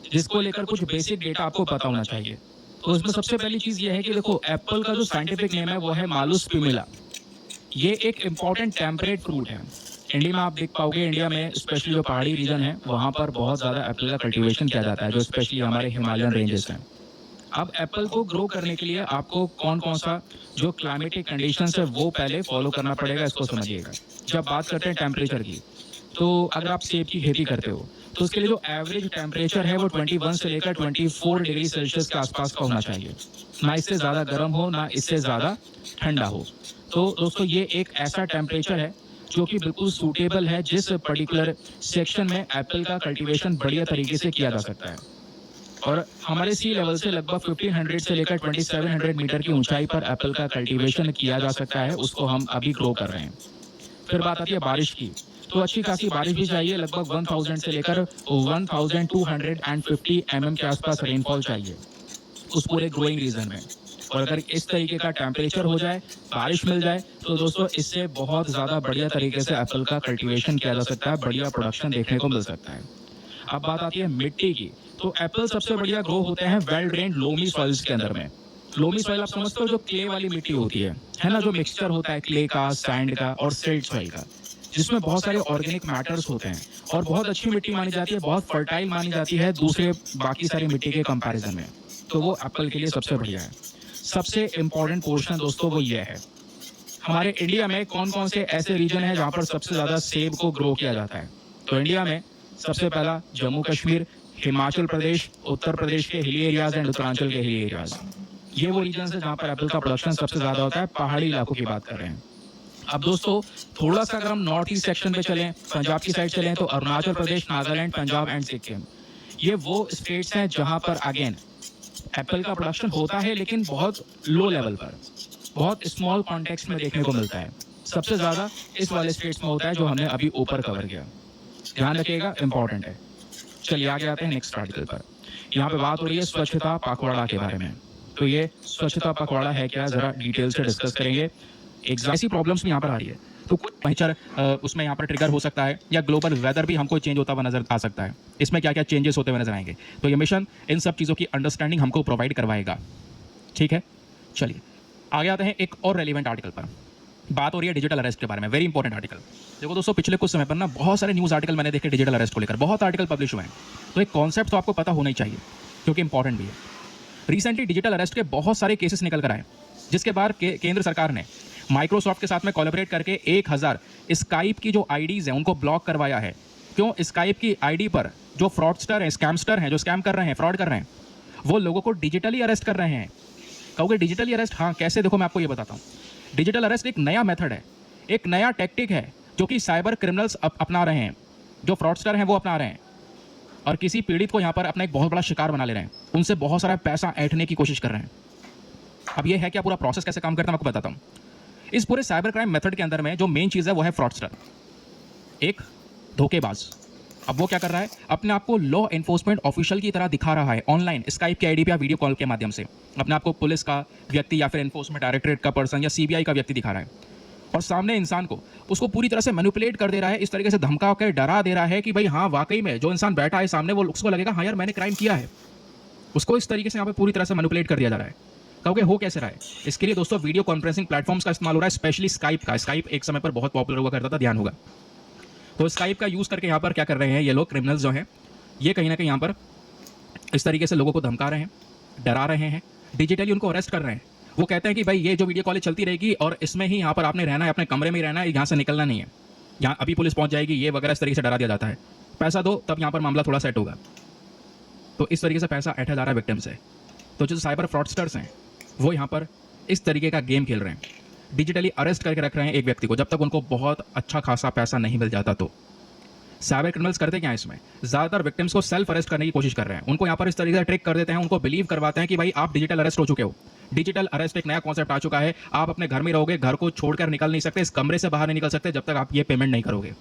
जिसको लेकर कुछ बेसिक डेटा आपको पता होना चाहिए। तो उसमें सबसे पहली चीज़ ये है कि देखो एप्पल का जो साइंटिफिक नेम है वो है मालुस पिमिला। ये एक इम्पॉर्टेंट टेम्परेट फ्रूट है। इंडिया में आप देख पाओगे, इंडिया में स्पेशली जो पहाड़ी रीजन है वहाँ पर बहुत ज़्यादा एप्पल का कल्टीवेशन किया जाता है, जो स्पेशली हमारे हिमालयन रेंजेस हैं। अब एप्पल को ग्रो करने के लिए आपको कौन कौन सा जो क्लाइमेटिक कंडीशंस है वो पहले फॉलो करना पड़ेगा, इसको समझिएगा। जब बात करते हैं टेम्परेचर की, तो अगर आप सेब की खेती करते हो तो उसके लिए जो एवरेज टेम्परेचर है वो 21 से लेकर 24 डिग्री सेल्सियस के आसपास का होना चाहिए। ना इससे ज़्यादा गर्म हो, ना इससे ज़्यादा ठंडा हो। तो दोस्तों ये एक ऐसा टेम्परेचर है जो कि बिल्कुल सूटेबल है जिस पर्टिकुलर सेक्शन में एप्पल का कल्टीवेशन बढ़िया तरीके से किया जा सकता है। और हमारे सी लेवल से लगभग 1500 से लेकर 2700 मीटर की ऊंचाई पर एप्पल का कल्टीवेशन किया जा सकता है, उसको हम अभी ग्रो कर रहे हैं। फिर बात आती है बारिश की, तो अच्छी खासी बारिश भी चाहिए, लगभग 1000 से लेकर 1250 mm के आसपास रेनफॉल चाहिए उस पूरे ग्रोइंग रीजन में। और अगर इस तरीके का टेम्परेचर हो जाए, बारिश मिल जाए, तो दोस्तों इससे बहुत ज़्यादा बढ़िया तरीके से एप्पल का कल्टीवेशन किया जा सकता है, बढ़िया प्रोडक्शन देखने को मिल सकता है। अब बात आती है मिट्टी की, तो एप्पल सबसे बढ़िया ग्रो होते हैं वेल ड्रेन्ड लोमी सॉइल्स के अंदर में। लोमी सॉइल आप समझते हो, जो क्ले वाली मिट्टी होती है ना, जो मिक्सचर होता है क्ले का, सैंड का और सिल्ट सॉइल का, जिसमें बहुत सारे ऑर्गेनिक मैटर्स होते हैं और बहुत अच्छी मिट्टी मानी जाती है, बहुत फर्टाइल मानी जाती है दूसरे बाकी सारी मिट्टी के कंपैरिजन में। तो वो एप्पल के लिए सबसे बढ़िया है। सबसे इंपॉर्टेंट पोर्शन दोस्तों वो ये है, हमारे इंडिया में कौन कौन से ऐसे रीजन है जहाँ पर सबसे ज़्यादा सेब को ग्रो किया जाता है। तो इंडिया में सबसे पहला जम्मू कश्मीर, हिमाचल प्रदेश, उत्तर प्रदेश के हिली एरियाज एंड उत्तरांचल के हिली एरियाज, ये वो रीजन है जहाँ पर एप्पल का प्रोडक्शन सबसे ज़्यादा होता है। पहाड़ी इलाकों की बात कर रहे हैं। अब दोस्तों थोड़ा सा अगर हम नॉर्थ ईस्ट सेक्शन पे चलें, पंजाब की साइड चलें, तो अरुणाचल प्रदेश, नागालैंड, पंजाब एंड सिक्किम, ये वो स्टेट्स हैं जहाँ पर अगेन एप्पल का प्रोडक्शन होता है, लेकिन बहुत लो लेवल पर, बहुत स्मॉल कॉन्टेक्स्ट में देखने को मिलता है। सबसे ज़्यादा इस वाले स्टेट्स में होता है जो हमने अभी ऊपर कवर किया। ध्यान रखिएगा, इंपॉर्टेंट है। चलिए आगे आते हैं नेक्स्ट आर्टिकल पर। यहाँ पे बात हो रही है स्वच्छता पखवाड़ा के बारे में। तो ये स्वच्छता पखवाड़ा है क्या, जरा डिटेल से डिस्कस करेंगे। एक ऐसी प्रॉब्लम्स भी यहाँ पर आ रही है, तो कुछ टेम्परेचर उसमें यहाँ पर ट्रिगर हो सकता है, या ग्लोबल वेदर भी हमको चेंज होता हुआ नजर आ सकता है। इसमें क्या क्या चेंजेस होते हुए नजर आएंगे, तो ये मिशन इन सब चीज़ों की अंडरस्टैंडिंग हमको प्रोवाइड करवाएगा। ठीक है, चलिए आगे आते हैं एक और रेलिवेंट आर्टिकल पर। बात हो रही है डिजिटल अरेस्ट के बारे में। Very important article. देखो दोस्तों, पिछले कुछ समय पर ना बहुत सारे न्यूज़ आर्टिकल मैंने देखे डिजिटल अरेस्ट को लेकर, बहुत आर्टिकल पब्लिश हुए हैं। तो एक कॉन्सेप्ट तो आपको पता होना ही चाहिए, क्योंकि इंपॉर्टेंट भी है। रिसेंटली डिजिटल अरेस्ट के बहुत सारे केसेस निकल कर आए, जिसके बाद केंद्र सरकार ने माइक्रोसॉफ्ट के साथ में कोलैबोरेट करके 1000 स्काइप की जो आईडीज़ हैं उनको ब्लॉक करवाया है। क्यों? स्काइप की आईडी पर जो फ्रॉडस्टर हैं, स्कैमस्टर हैं, जो स्कैम कर रहे हैं, फ्रॉड कर रहे हैं, वो लोगों को डिजिटली अरेस्ट कर रहे हैं। कहोगे डिजिटली अरेस्ट? हाँ, कैसे? देखो मैं आपको ये बताता हूँ। डिजिटल अरेस्ट एक नया मेथड है, एक नया टेक्टिक है जो कि साइबर क्रिमिनल्स अपना रहे हैं, जो फ्रॉडस्टर हैं वो अपना रहे हैं, और किसी पीड़ित को यहाँ पर अपना एक बहुत बड़ा शिकार बना ले रहे हैं, उनसे बहुत सारा पैसा ऐंठने की कोशिश कर रहे हैं। अब ये है क्या, पूरा प्रोसेस कैसे काम करता है मैं आपको बताता हूँ। इस पूरे साइबर क्राइम मेथड के अंदर में जो मेन चीज़ है वो है फ्रॉडस्टर, एक धोखेबाज। अब वो क्या कर रहा है, अपने आप को लॉ एनफोर्समेंट ऑफिशियल की तरह दिखा रहा है ऑनलाइन, स्काइप की आईडी पे या वीडियो कॉल के माध्यम से अपने आप को पुलिस का व्यक्ति या फिर एनफोर्समेंट डायरेक्टरेट का पर्सन या सीबीआई का व्यक्ति दिखा रहा है, और सामने इंसान को उसको पूरी तरह से मैनिपुलेट कर दे रहा है, इस तरीके से धमका कर डरा दे रहा है कि भाई हाँ वाकई में जो इंसान बैठा है सामने वो उसको लगेगा हाँ यार मैंने क्राइम किया है। उसको इस तरीके से यहाँ पे पूरी तरह से मैनिपुलेट कर दिया जा रहा है। कहोगे हो कैसे रहा है? इसके लिए दोस्तों वीडियो कॉन्फ्रेंसिंग प्लेटफॉर्म्स का इस्तेमाल हो रहा है, स्पेशली स्काइप का। स्काइप एक समय पर बहुत पॉपुलर हुआ करता था, ध्यान होगा। तो स्काइप का यूज़ करके यहाँ पर क्या कर रहे हैं ये लोग, क्रिमिनल्स जो हैं, ये कहीं ना कहीं यहाँ पर इस तरीके से लोगों को धमका रहे हैं, डरा रहे हैं, डिजिटली उनको अरेस्ट कर रहे हैं। वो कहते हैं कि भाई ये जो वीडियो कॉल चलती रहेगी और इसमें ही यहाँ पर आपने रहना है, अपने कमरे में ही रहना है, यहाँ से निकलना नहीं है, यहाँ अभी पुलिस पहुँच जाएगी, ये वगैरह इस तरीके से डरा दिया जाता है। पैसा दो तब यहाँ पर मामला थोड़ा सेट होगा। तो इस तरीके से पैसा ऐंठा जा रहा है विक्टिम से। तो जो साइबर फ्रॉडस्टर्स हैं वो यहाँ पर इस तरीके का गेम खेल रहे हैं, डिजिटली अरेस्ट करके रख रहे हैं एक व्यक्ति को जब तक उनको बहुत अच्छा खासा पैसा नहीं मिल जाता। तो साइबर क्रिमिनल्स करते क्या है इसमें, ज़्यादातर विक्टिम्स को सेल्फ अरेस्ट करने की कोशिश कर रहे हैं। उनको यहाँ पर इस तरीके से ट्रिक कर देते हैं, उनको बिलीव करवाते हैं कि भाई आप डिजिटल अरेस्ट हो चुके हो। डिजिटल अरेस्ट एक नया कॉन्सेप्ट आ चुका है, आप अपने घर में रहोगे, घर को छोड़कर निकल नहीं सकते, इस कमरे से बाहर नहीं निकल सकते जब तक आप ये पेमेंट नहीं करोगे।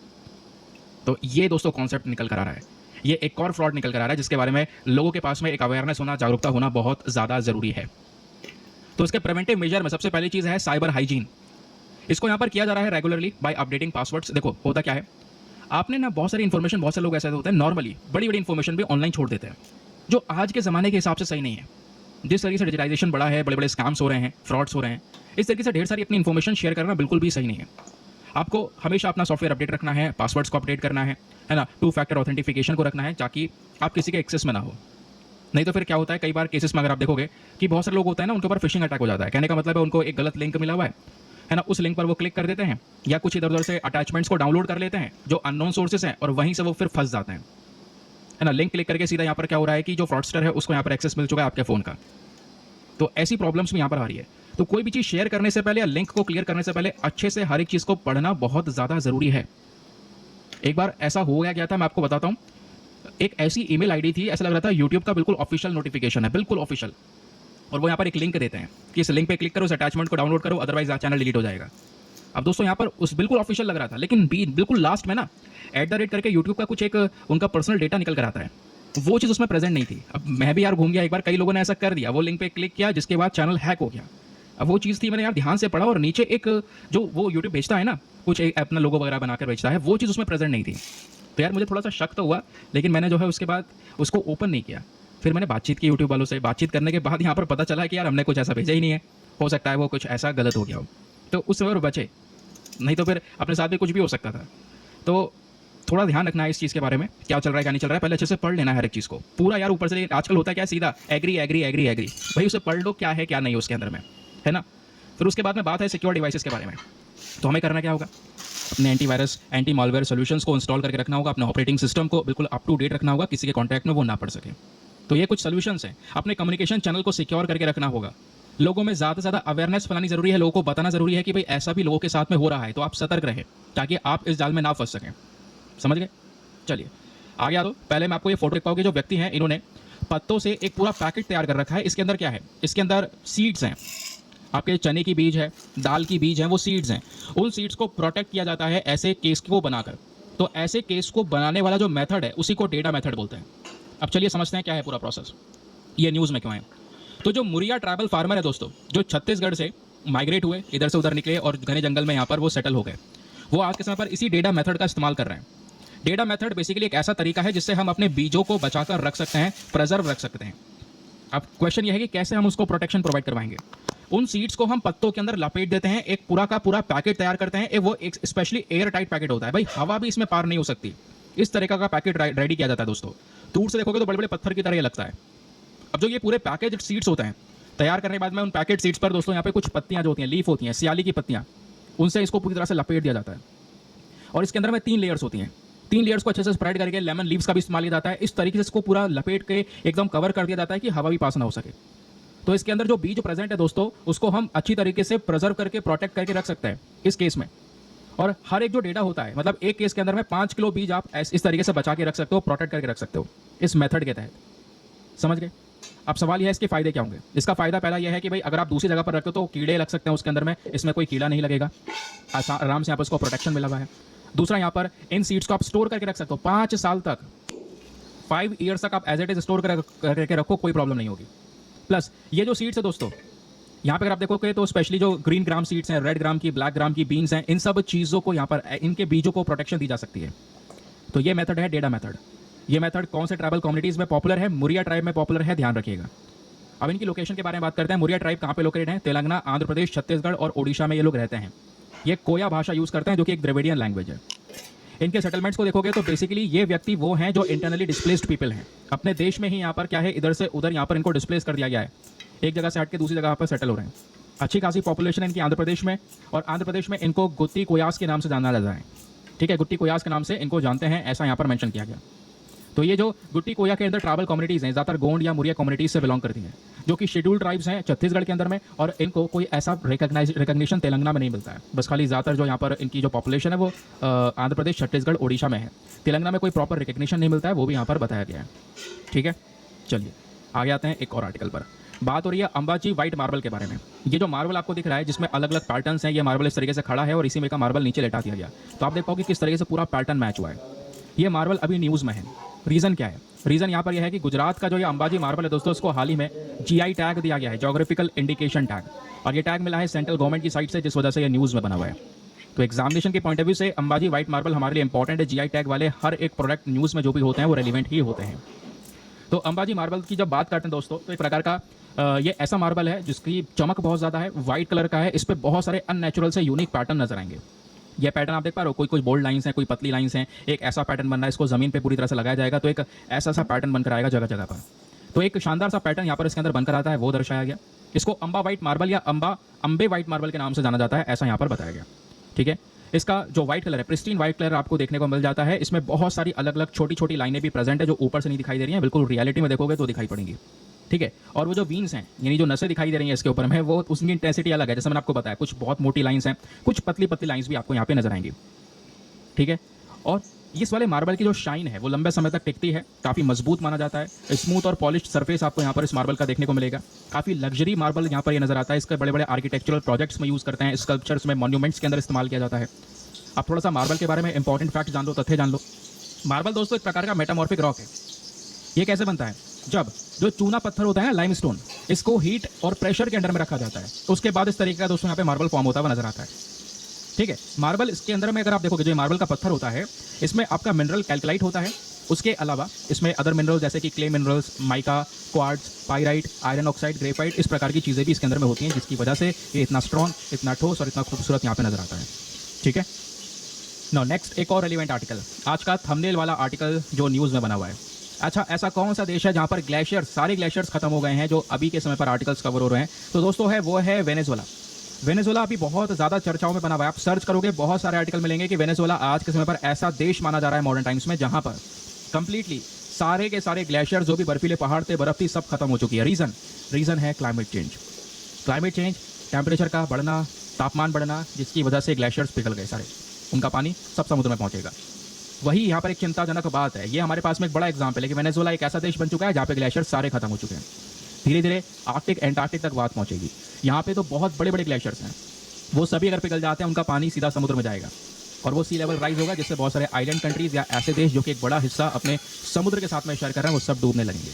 तो ये दोस्तों कॉन्सेप्ट निकल कर आ रहा है, ये एक और फ्रॉड निकल कर आ रहा है, जिसके बारे में लोगों के पास में एक अवेयरनेस होना, जागरूकता होना बहुत ज़्यादा ज़रूरी है। तो इसके प्रिवेंटिव मेजर में सबसे पहली चीज़ है साइबर हाइजीन। इसको यहाँ पर किया जा रहा है रेगुलरली बाय अपडेटिंग पासवर्ड्स। देखो होता क्या है, आपने ना बहुत सारी इन्फॉर्मेशन, बहुत से लोग ऐसे होते हैं नॉर्मली बड़ी बड़ी इन्फॉर्मेशन भी ऑनलाइन छोड़ देते हैं। जो आज के ज़माने के हिसाब से सही नहीं है। जिस तरीके से डिजिटाइजेशन बढ़ा है, बड़े-बड़े स्कैम्स हो रहे हैं, फ्रॉड्स हो रहे हैं, इस तरीके से ढेर सारी अपनी इन्फॉर्मेशन शेयर करना बिल्कुल भी सही नहीं है। आपको हमेशा अपना सॉफ्टवेयर अपडेट रखना है, पासवर्ड्स को अपडेट करना है ना? टू फैक्टर ऑथेंटिफिकेशन को रखना है ताकि आप किसी के एक्सेस में ना हो। नहीं तो फिर क्या होता है, कई बार केसेस में अगर आप देखोगे कि बहुत सारे लोग होते हैं ना, उनके ऊपर फिशिंग अटैक हो जाता है। कहने का मतलब है उनको एक गलत लिंक मिला हुआ है ना? उस लिंक पर वो क्लिक कर देते हैं या कुछ इधर-उधर से अटैचमेंट्स को डाउनलोड कर लेते हैं जो अननोन सोर्सेस हैं और वहीं से वो फिर फँस जाते हैं। है ना? लिंक क्लिक करके सीधा यहाँ पर क्या हो रहा है कि जो फ्रॉडस्टर है उसको यहाँ पर एक्सेस मिल चुका है आपके फ़ोन का। तो ऐसी प्रॉब्लम्स भी यहाँ पर आ रही है। तो कोई भी चीज़ शेयर करने से पहले या लिंक को क्लियर करने से पहले अच्छे से हर एक चीज़ को पढ़ना बहुत ज़्यादा ज़रूरी है। एक बार ऐसा हो गया था, मैं आपको बताता हूँ। एक ऐसी ईमेल आईडी थी, ऐसा लग रहा था यूट्यूब का बिल्कुल ऑफिशियल नोटिफिकेशन है, बिल्कुल ऑफिशियल। और वो यहाँ पर एक लिंक देते हैं कि इस लिंक पे क्लिक करो, इस अटैचमेंट को डाउनलोड करो, अदरवाइज चैनल डिलीट हो जाएगा। अब दोस्तों यहाँ पर उस बिल्कुल ऑफिशियल लग रहा था, लेकिन बिल्कुल लास्ट में ना @ करके यूट्यूब का कुछ एक उनका पर्सनल डेटा निकल कर आता है। वो चीज़ उसमें प्रेजेंट नहीं थी। अब मैं भी यार घूम गया एक बार, कई लोगों ने ऐसा कर दिया, वो लिंक पे क्लिक किया जिसके बाद चैनल हैक हो गया। अब वो चीज़ थी, मैंने यार ध्यान से पढ़ा और नीचे एक जो वो यूट्यूब बेचता है ना, कुछ एक अपना लोगो वगैरह बनाकर बेचता है, वो चीज़ उसमें प्रेजेंट नहीं थी। तो यार मुझे थोड़ा सा शक तो हुआ, लेकिन मैंने जो है उसके बाद उसको ओपन नहीं किया। फिर मैंने बातचीत की यूट्यूब वालों से, बातचीत करने के बाद यहाँ पर पता चला कि यार हमने कुछ ऐसा भेजा ही नहीं है, हो सकता है वो कुछ ऐसा गलत हो गया हो। तो उस समय बचे, नहीं तो फिर अपने साथ भी कुछ भी हो सकता था। तो थोड़ा ध्यान रखना है इस चीज़ के बारे में, क्या चल रहा है क्या नहीं चल रहा है, पहले अच्छे से पढ़ लेना है हर एक चीज़ को पूरा यार ऊपर से। आजकल होता है क्या, सीधा एग्री एग्री एग्री एग्री, भाई उसे पढ़ लो क्या है क्या नहीं है उसके अंदर में, है ना? फिर उसके बाद में बात है सिक्योर डिवाइसेस के बारे में। तो हमें करना क्या होगा, अपने एंटीवायरस एंटी मालवेयर सॉल्यूशंस को इंस्टॉल करके रखना होगा, अपने ऑपरेटिंग सिस्टम को बिल्कुल अप टू डेट रखना होगा, किसी के कॉन्टैक्ट में वो ना पड़ सके। तो ये कुछ सॉल्यूशंस हैं। अपने कम्युनिकेशन चैनल को सिक्योर करके रखना होगा, लोगों में ज़्यादा से ज़्यादा अवेयरनेस फैलानी ज़रूरी है, लोगों को बताना ज़रूरी है कि भाई ऐसा भी लोगों के साथ में हो रहा है, तो आप सतर्क रहें ताकि आप इस जाल में ना फंस सकें। समझ गए? चलिए आगे आ दो। पहले मैं आपको ये फोटो दिख पाओगे, जो व्यक्ति हैं इन्होंने पत्तों से एक पूरा पैकेट तैयार कर रखा है। इसके अंदर क्या है, इसके अंदर सीड्स हैं, आपके चने की बीज है, दाल की बीज है, वो सीड्स हैं। उन सीड्स को प्रोटेक्ट किया जाता है ऐसे केस को बनाकर। तो ऐसे केस को बनाने वाला जो मेथड है उसी को डेटा मेथड बोलते हैं। अब चलिए समझते हैं क्या है पूरा प्रोसेस, ये न्यूज़ में क्यों है। तो जो मुरिया ट्राइबल फार्मर है दोस्तों, जो छत्तीसगढ़ से माइग्रेट हुए, इधर से उधर निकले और घने जंगल में यहाँ पर वो सेटल हो गए, वो आज के समय पर इसी डेटा मेथड का इस्तेमाल कर रहे हैं। डेटा मेथड बेसिकली एक ऐसा तरीका है जिससे हम अपने बीजों को बचाकर रख सकते हैं, प्रिजर्व रख सकते हैं। अब क्वेश्चन यह है कि कैसे हम उसको प्रोटेक्शन प्रोवाइड करवाएंगे। उन सीड्स को हम पत्तों के अंदर लपेट देते हैं, एक पूरा का पूरा पैकेट तैयार करते हैं। वो एक स्पेशली एयर टाइट पैकेट होता है, भाई हवा भी इसमें पार नहीं हो सकती, इस तरीका का पैकेट रेडी किया जाता है दोस्तों। दूर से देखोगे तो बड़े बड़े पत्थर की तरह ये लगता है। अब जो ये पूरे पैकेज सीड्स होते हैं, तैयार करने के बाद में उन पैकेट सीड्स पर दोस्तों यहाँ पे कुछ पत्तियाँ जो होती हैं, लीफ होती हैं, सियाली की पत्तियाँ, उनसे इसको पूरी तरह से लपेट दिया जाता है। और इसके अंदर में 3 लेयर्स होती हैं। 3 लेयर्स को अच्छे से स्प्रेड करके लेमन लीव्स का भी इस्तेमाल किया जाता है। इस तरीके से इसको पूरा लपेट के एकदम कवर कर दिया जाता है कि हवा भी पास ना हो सके। तो इसके अंदर जो बीज प्रेजेंट है दोस्तों, उसको हम अच्छी तरीके से प्रिजर्व करके प्रोटेक्ट करके रख सकते हैं इस केस में। और हर एक जो डेटा होता है, मतलब एक केस के अंदर में 5 किलो बीज आप इस तरीके से बचा के रख सकते हो, प्रोटेक्ट करके रख सकते हो इस मेथड के तहत। समझ गए? अब सवाल यह है इसके फायदे क्या होंगे। इसका फायदा पहला यह है कि भाई अगर आप दूसरी जगह पर रखते हो तो कीड़े लग सकते हैं उसके अंदर में, इसमें कोई कीड़ा नहीं लगेगा, आराम से यहाँ पर उसको प्रोटेक्शन मिला हुआ है। दूसरा, यहाँ पर इन सीड्स को आप स्टोर करके रख सकते हो 5 साल तक, 5 ईयर्स तक आप एज इट इज स्टोर करके रखो, कोई प्रॉब्लम नहीं होगी। प्लस ये जो सीड्स है दोस्तों, यहाँ पे अगर आप देखोगे तो स्पेशली जो ग्रीन ग्राम सीड्स हैं, रेड ग्राम की, ब्लैक ग्राम की बीन्स हैं, इन सब चीज़ों को यहाँ पर इनके बीजों को प्रोटेक्शन दी जा सकती है। तो ये मेथड है डेटा मेथड। ये मेथड कौन से ट्राइबल कम्युनिटीज़ में पॉपुलर है, मुरिया ट्राइब में पॉपुलर है, ध्यान रखिएगा। अब इनकी लोकेशन के बारे में बात करते हैं। मुरिया ट्राइब कहाँ पे लोकेटेड है, तेलंगाना, आंध्र प्रदेश, छत्तीसगढ़ और ओडिशा में ये लोग रहते हैं। ये कोया भाषा यूज़ करते हैं जो कि एक द्रविडियन लैंग्वेज है। इनके सेटलमेंट्स को देखोगे तो बेसिकली ये व्यक्ति वो हैं जो इंटरनली डिस्प्लेस्ड पीपल हैं, अपने देश में ही यहाँ पर क्या है, इधर से उधर यहाँ पर इनको डिस्प्लेस कर दिया गया है, एक जगह से हट के दूसरी जगह पर सेटल हो रहे हैं। अच्छी खासी पॉपुलेशन है इनकी आंध्र प्रदेश में, और आंध्र प्रदेश में इनको गुत्ती कोयास के नाम से जाना जाता है। ठीक है, गुत्ती कोयास के नाम से इनको जानते हैं, ऐसा यहाँ पर मेंशन किया गया। तो ये जो गुट्टी कोया के अंदर ट्राइबल कम्युनिटीज़ हैं, ज़्यादातर गोंड या मुरिया कम्युनिटीज़ से बिलोंग करती हैं, जो कि शेड्यूल्ड ट्राइब्स हैं छत्तीसगढ़ के अंदर में, और इनको कोई ऐसा रिकग्निशन तेलंगाना में नहीं मिलता है। बस खाली ज़्यादातर जो यहाँ पर इनकी जो पॉपुलेशन है वो आंध्र प्रदेश, छत्तीसगढ़, ओडिशा में है। तेलंगाना में कोई प्रॉपर रिकग्निशन नहीं मिलता है, वो भी यहाँ पर बताया गया है। ठीक है, चलिए आगे आते हैं एक और आर्टिकल पर। बात हो रही है अंबाजी व्हाइट मार्बल के बारे में। ये जो मार्बल आपको दिख रहा है जिसमें अलग अलग पैटर्न्स हैं, ये मार्बल इस तरीके से खड़ा है और इसी में का मार्बल नीचे लेटा दिया गया। तो आप देख पाओगे किस तरीके से पूरा पैटर्न मैच हुआ है। ये मार्बल अभी न्यूज़ में है। रीज़न क्या है? रीज़न यहाँ पर यह है कि गुजरात का जो ये अंबाजी मार्बल है दोस्तों, उसको हाल ही में GI टैग दिया गया है, जोग्राफिकल इंडिकेशन टैग, और ये टैग मिला है सेंट्रल गवर्नमेंट की साइड से, जिस वजह से ये न्यूज़ में बना हुआ है। तो एग्जामिनेशन के पॉइंट ऑफ व्यू से अंबाजी व्हाइट मार्बल हमारे लिए इंपॉर्टेंट है। GI टैग वाले हर एक प्रोडक्ट न्यूज़ में जो भी होते हैं वो रेलिवेंट ही होते हैं। तो अंबाजी मार्बल की जब बात करते हैं दोस्तों, तो एक प्रकार का ये ऐसा मार्बल है जिसकी चमक बहुत ज़्यादा है, वाइट कलर का है, इस पे बहुत सारे अननेचुरल से यूनिक पैटर्न नजर आएंगे। ये पैटर्न आप देख पा रहे हो, कोई कोई बोल्ड लाइंस हैं, कोई पतली लाइंस हैं, एक ऐसा पैटर्न बन रहा है, इसको ज़मीन पे पूरी तरह से लगाया जाएगा तो एक ऐसा सा पैटर्न बनकर आएगा जगह जगह पर। तो एक शानदार सा पैटर्न यहाँ पर इसके अंदर बनकर आता है, वो दर्शाया गया। इसको अंबा वाइट मार्बल या अंबे वाइट मार्बल के नाम से जाना जाता है, ऐसा यहाँ पर बताया गया। ठीक है, इसका जो व्हाइट कलर है, प्रिस्टीन व्हाइट कलर आपको देखने को मिल जाता है। इसमें बहुत सारी अलग अलग छोटी छोटी लाइनें भी प्रेजेंट है जो ऊपर से नहीं दिखाई दे रही हैं, बिल्कुल रियलिटी में देखोगे तो दिखाई पड़ेंगी। ठीक है, और वो जो वीन्स हैं यानी जो नसें दिखाई दे रही हैं इसके ऊपर में, वो उसकी इंटेंसिटी अलग है। जैसे मैंने आपको बताया, कुछ बहुत मोटी लाइंस हैं, कुछ पतली पतली लाइंस भी आपको यहाँ पे नजर आएंगी। ठीक है, और इस वाले मार्बल की जो शाइन है वो लंबे समय तक टिकती है, काफ़ी मजबूत माना जाता है। स्मूथ और पॉलिश्ड सरफेस आपको यहाँ पर इस मार्बल का देखने को मिलेगा। काफ़ी लग्जरी मार्बल यहाँ पर ये नजर आता है। इसके बड़े बड़े आर्किटेक्चरल प्रोजेक्ट्स में यूज़ करते हैं, स्कल्पचर्स में, मॉन्यूमेंट्स के अंदर इस्तेमाल किया जाता है। आप थोड़ा सा मार्बल के बारे में इंपॉर्टेंट फैक्ट जान लो, तथ्य जान लो। मार्बल दोस्तों एक प्रकार का मेटामॉर्फिक रॉक है। ये कैसे बनता है? जब जो चूना पत्थर होता है ना, लाइमस्टोन, इसको हीट और प्रेशर के अंडर में रखा जाता है, उसके बाद इस तरीके का दोस्तों यहाँ पे मार्बल फॉर्म होता हुआ नजर आता है। ठीक है, मार्बल इसके अंदर में अगर आप देखोगे, जो मार्बल का पत्थर होता है, इसमें आपका मिनरल कैल्कुलाइट होता है। उसके अलावा इसमें अदर मिनरल जैसे कि clay minerals, mica, quartz, pyrite, iron oxide, graphite, इस प्रकार की चीज़ें भी इसके अंदर में होती हैं, जिसकी वजह से ये इतना स्ट्रॉन्ग, इतना ठोस और इतना खूबसूरत यहाँ पे नजर आता है। ठीक है, नो नेक्स्ट एक और रेलिवेंट आर्टिकल, आज का थंबनेल वाला आर्टिकल जो न्यूज़ में बना हुआ है। अच्छा, ऐसा कौन सा देश है जहाँ पर ग्लेशियर्स, सारे ग्लेशियर्स खत्म हो गए हैं, जो अभी के समय पर आर्टिकल्स कवर हो रहे हैं? तो दोस्तों है वो है वेनेजुएला। वेनेजुएला अभी बहुत ज़्यादा चर्चाओं में बना हुआ है। आप सर्च करोगे बहुत सारे आर्टिकल मिलेंगे कि वेनेजुएला आज के समय पर ऐसा देश माना जा रहा है मॉडर्न टाइम्स में, जहाँ पर कंप्लीटली सारे के सारे ग्लेशियर, जो भी बर्फीले पहाड़ थे, बर्फ थी, सब खत्म हो चुकी है। रीज़न है climate change. Climate change, temperature का बढ़ना, तापमान बढ़ना, जिसकी वजह से ग्लेशियर्स पिघल गए सारे, उनका पानी सब समुद्र में पहुंचेगा। वही यहाँ पर एक चिंताजनक बात है। ये हमारे पास में एक बड़ा एग्जाम्पल है कि वेनेजुएला एक ऐसा देश बन चुका है जहाँ पे ग्लेशियर सारे खत्म हो चुके हैं। धीरे धीरे आर्कटिक, एंटार्कटिक तक बात पहुंचेगी। यहाँ पे तो बहुत बड़े बड़े ग्लेशियर्स हैं, वो सभी अगर पिघल जाते हैं, उनका पानी सीधा समुद्र में जाएगा और वो सी लेवल राइज होगा, जिससे बहुत सारे आइलैंड कंट्रीज या ऐसे देश जो कि एक बड़ा हिस्सा अपने समुद्र के साथ में शेयर कर रहे हैं, वो सब डूबने लगेंगे,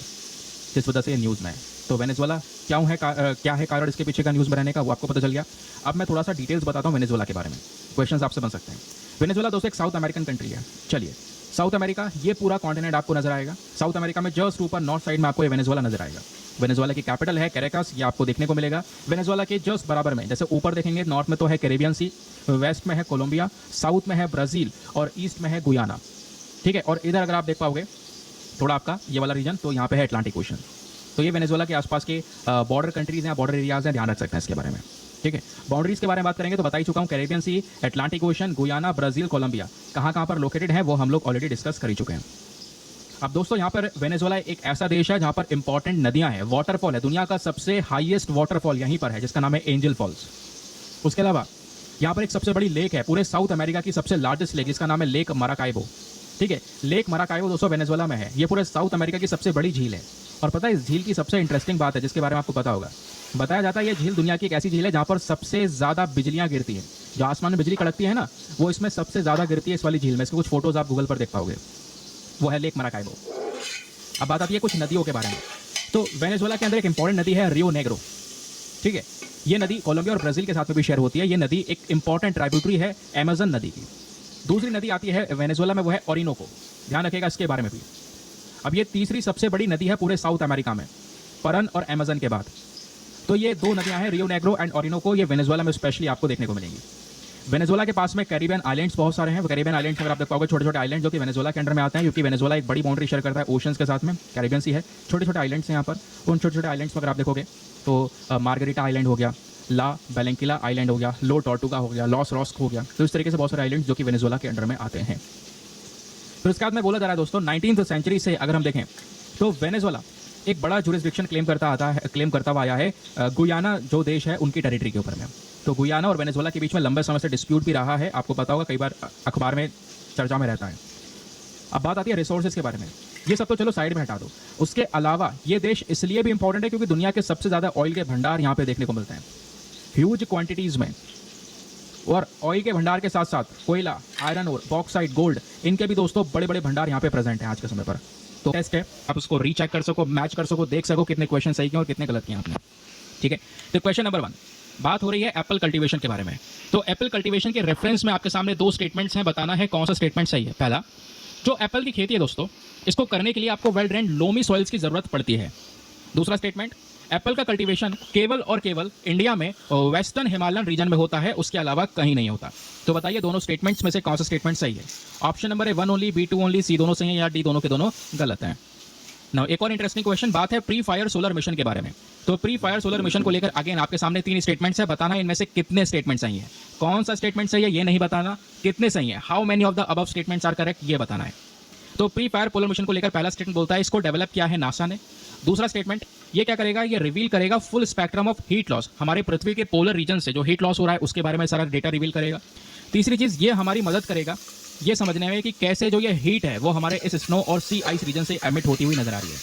जिस वजह से ये न्यूज़ में है। तो वेनेजुएला क्या है कारण इसके पीछे का न्यूज़ में रहने का, वो आपको पता चल गया। अब मैं थोड़ा सा डिटेल्स बताता हूँ वेनेजुएला के बारे में, क्वेश्चन आपसे बन सकते हैं। वेनेजुएला दोस्तों एक साउथ अमेरिकन कंट्री है। चलिए, साउथ अमेरिका, ये पूरा कॉन्टिनेंट आपको नजर आएगा। साउथ अमेरिका में जस्ट ऊपर नॉर्थ साइड में आपको ये वेनेजुएला नजर आएगा। वेनेजुएला की कैपिटल है कैरेकस, ये आपको देखने को मिलेगा। वेनेजुएला के जस्ट बराबर में, जैसे ऊपर देखेंगे नॉर्थ में तो है कैरेबियन सी, वेस्ट में है कोलंबिया, साउथ में है ब्राज़ील और ईस्ट में है गुयाना। ठीक है, और इधर अगर आप देख पाओगे थोड़ा आपका ये वाला रीजन, तो यहाँ पे है अटलांटिक ओशन। तो ये वेनेजुएला के आसपास के बॉर्डर कंट्रीज हैं, बॉर्डर एरियाज हैं, ध्यान रख सकते हैं इसके बारे में। ठीक है, बाउंड्रीज के बारे में बात करेंगे तो बता ही चुका हूँ, Caribbean sea, Atlantic ocean, Guyana, Brazil, Colombia, कहाँ पर लोकेटेड है वो हम लोग ऑलरेडी डिस्कस कर ही चुके हैं। अब दोस्तों यहाँ पर वेनेजुएला एक ऐसा देश है जहाँ पर इंपॉर्टेंट नदियाँ हैं, वाटरफॉल है। दुनिया का सबसे हाईएस्ट वाटरफॉल यहीं पर है, जिसका नाम है एंजल फॉल्स। उसके अलावा यहाँ पर एक सबसे बड़ी लेक है, पूरे साउथ अमेरिका की सबसे लार्जेस्ट लेक, जिसका नाम है लेक मराकाइबो। ठीक है, लेक मराकाइबो दोस्तों वेनेजुएला में है। ये पूरे साउथ अमेरिका की सबसे बड़ी झील है। और पता है इस झील की सबसे इंटरेस्टिंग बात है, जिसके बारे में आपको पता होगा, बताया जाता है ये झील दुनिया की एक ऐसी झील है जहाँ पर सबसे ज़्यादा बिजलियाँ गिरती हैं। जो आसमान में बिजली कड़कती है ना, वो इसमें सबसे ज़्यादा गिरती है, इस वाली झील में। इसके कुछ फोटोज़ आप गूगल पर देख पाओगे, वो है लेक मराकाइबो। अब बात आती है कुछ नदियों के बारे में। तो वेनेजुएला के अंदर एक इंपॉर्टेंट नदी है रियो नेग्रो। ठीक है, ये नदी कोलंबिया और ब्राज़ील के साथ में भी शेयर होती है। ये नदी एक इंपॉर्टेंट ट्राइब्यूटरी है अमेज़न नदी की। दूसरी नदी आती है वेनेजुएला में, वो है ओरिनोको, ध्यान रखिएगा इसके बारे में भी। अब ये तीसरी सबसे बड़ी नदी है पूरे साउथ अमेरिका में, परन और अमेज़न के बाद। तो ये दो नदियां हैं, रियो नेग्रो एंड ओरिनोको, ये वेनेजुएला में स्पेशली आपको देखने को मिलेंगी। वेनेजुएला के पास में कैरिबियन आइलैंड्स बहुत सारे हैं। कैरिबियन आइलैंड्स अगर आप देख पाओगे, छोटे छोटे आइलैंड जो कि वेनेजुएला के अंडर में आते हैं, क्योंकि वेनेजुएला एक बड़ी बाउंड्री शेयर करता है ओशंस के साथ में, कैरिबियन सी है, छोटे छोटे आइलैंड्स हैं यहाँ पर। उन छोटे छोटे आइलैंड्स में अगर आप देखोगे तो मार्गरीटा आइलैंड हो गया, ला बेलेंकिला आइलैंड हो गया, लो टॉर्टुगा हो गया, लॉस रॉस्क हो गया। तो इस तरीके से बहुत सारे आइलैंड्स जो कि वेनेजुएला के अंडर में आते हैं। फिर उसके बाद में बोला जा रहा है दोस्तों 19वीं सेंचुरी से अगर हम देखें तो वेनेजुएला एक बड़ा जुरिस्डिक्शन क्लेम करता हुआ आया है गुयाना जो देश है उनकी टेरिटरी के ऊपर में। तो गुयाना और वेनेजुएला के बीच में लंबे समय से डिस्प्यूट भी रहा है, आपको पता होगा, कई बार अखबार में चर्चा में रहता है। अब बात आती है रिसोर्सेज के बारे में। ये सब तो चलो साइड में हटा दो। उसके अलावा ये देश इसलिए भी इंपॉर्टेंट है क्योंकि दुनिया के सबसे ज़्यादा ऑयल के भंडार यहाँ पे देखने को मिलते हैं, ह्यूज क्वांटिटीज़ में। और ऑयल के भंडार के साथ साथ कोयला, आयरन ओर, बॉक्साइट, गोल्ड, इनके भी दोस्तों बड़े बड़े भंडार यहाँ पे प्रेजेंट हैं आज के समय पर। तो टेस्ट है, आप उसको रीचेक कर सको, मैच कर सको, देख सको कितने क्वेश्चन सही किए और कितने गलत किए आपने। ठीक है, तो क्वेश्चन नंबर 1 बात हो रही है एप्पल कल्टीवेशन के बारे में। तो एप्पल कल्टीवेशन के रेफरेंस में आपके सामने 2 स्टेटमेंट्स हैं, बताना है कौन सा स्टेटमेंट सही है। पहला, जो एप्पल की खेती है दोस्तों, इसको करने के लिए आपको वेल ड्रेन्ड लोमी सॉइल्स की जरूरत पड़ती है। दूसरा स्टेटमेंट, एप्पल का कल्टीवेशन केवल और केवल इंडिया में वेस्टर्न हिमालयन रीजन में होता है, उसके अलावा कहीं नहीं होता। तो बताइए दोनों स्टेटमेंट्स में से कौन सा स्टेटमेंट सही है? Option number A 1 only, B 2 only, C दोनों सही है या डी दोनों के दोनों गलत हैं। नाउ एक और इंटरेस्टिंग क्वेश्चन, बात है प्री फायर सोलर मिशन के बारे में। तो प्री फायर सोलर मिशन को लेकर अगेन आपके सामने 3 स्टेटमेंट्स है, बताना है इनमें से कितने स्टेटमेंट सही है। कौन सा स्टेटमेंट सही है ये नहीं बताना, कितने सही है, how many of the above statements are correct ये बताना है। तो प्री फायर पोलर मिशन को लेकर पहला स्टेटमेंट बोलता है इसको डेवलप किया है नासा ने। दूसरा स्टेटमेंट ये क्या करेगा, ये रिवील करेगा full spectrum of heat loss, हमारे पृथ्वी के पोलर रीजन से जो हीट लॉस हो रहा है उसके बारे में सारा डेटा रिवील करेगा। तीसरी चीज ये हमारी मदद करेगा ये समझने में कि कैसे जो ये हीट है वो हमारे इस स्नो और सी आइस रीजन से एमिट होती हुई नजर आ रही है,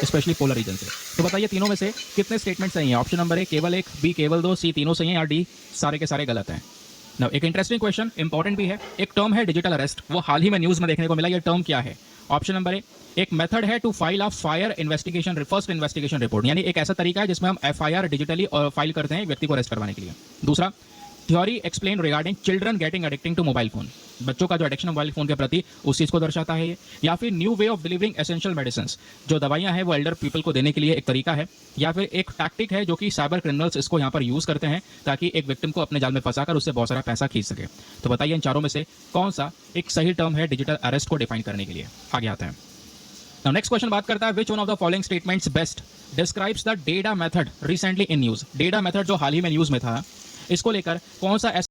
स्पेशली पोलर रीजन से। तो बताइए तीनों में से कितने स्टेटमेंट सही हैं? ऑप्शन नंबर ए केवल 1, बी केवल 2, सी तीनों सही हैं या डी सारे के सारे गलत हैं। नाउ एक इंटरेस्टिंग क्वेश्चन, इंपॉर्टेंट भी है, एक टर्म है डिजिटल अरेस्ट, वो हाल ही में न्यूज में देखने को मिला। ये टर्म क्या है? ऑप्शन नंबर ए एक मेथड है to file a fire investigation first investigation report, यानी एक ऐसा तरीका है जिसमें हम एफआईआर डिजिटली फाइल करते हैं व्यक्ति को अरेस्ट करवाने के लिए। दूसरा, theory explain regarding children getting addicting to mobile phone, बच्चों का जो एडिक्शन मोबाइल फोन के प्रति उस चीज को दर्शाता है ये। या फिर new way of delivering essential medicine, जो दवाइयां हैं वो एल्डर पीपल को देने के लिए एक तरीका है। या फिर एक टैक्टिक है जो कि साइबर क्रिमिनल्स इसको यहाँ पर यूज करते हैं ताकि एक विक्टिम को अपने जाल में फंसाकर उससे बहुत सारा पैसा खींच सके। तो बताइए इन चारों में से कौन सा एक सही टर्म है डिजिटल अरेस्ट को डिफाइन करने के लिए? आगे आते हैं। Now next क्वेश्चन बात करता है which one of the following statements best describes the data method recently in news. Data method जो हाल ही में न्यूज में था, इसको लेकर कौन सा ऐसा